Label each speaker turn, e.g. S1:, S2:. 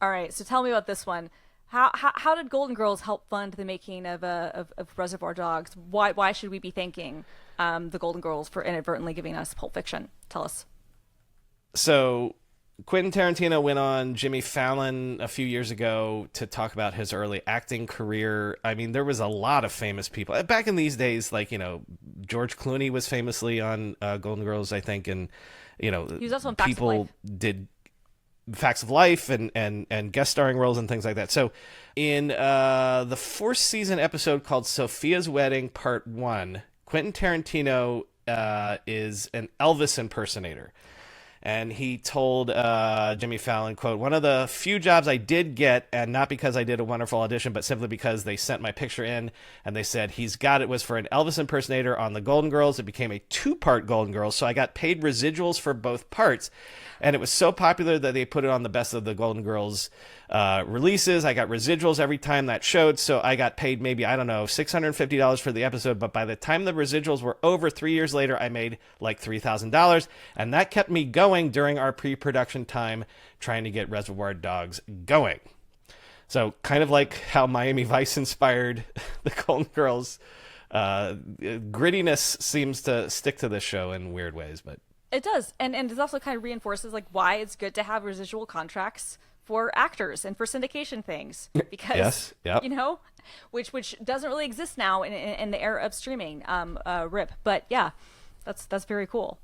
S1: All right, so tell me about this one. How did Golden Girls help fund the making of Reservoir Dogs? Why should we be thanking the Golden Girls for inadvertently giving us Pulp Fiction? Tell us.
S2: So Quentin Tarantino went on Jimmy Fallon a few years ago to talk about his early acting career. I mean, there was a lot of famous people back in these days. Like, George Clooney was famously on Golden Girls, I think, and
S1: He was also in Facts of
S2: people
S1: Life.
S2: did Facts of Life and guest starring roles and things like that. So, in the fourth season episode called Sophia's Wedding Part One, Quentin Tarantino is an Elvis impersonator. And he told Jimmy Fallon, quote, "One of the few jobs I did get, and not because I did a wonderful audition, but simply because they sent my picture in and they said, he's got it, was for an Elvis impersonator on the Golden Girls. It became a two-part Golden Girls, so I got paid residuals for both parts. And it was so popular that they put it on the Best of the Golden Girls releases. I got residuals every time that showed, so I got paid maybe, I don't know, $650 for the episode. But by the time the residuals were over 3 years later, I made like $3,000. And that kept me going during our pre-production time trying to get Reservoir Dogs going." So kind of like how Miami Vice inspired the Golden Girls, grittiness seems to stick to this show in weird ways, but
S1: It does, and it also kind of reinforces like why it's good to have residual contracts for actors and for syndication things because
S2: yes, yep.
S1: which doesn't really exist now in the era of streaming. Rip, but yeah, that's very cool.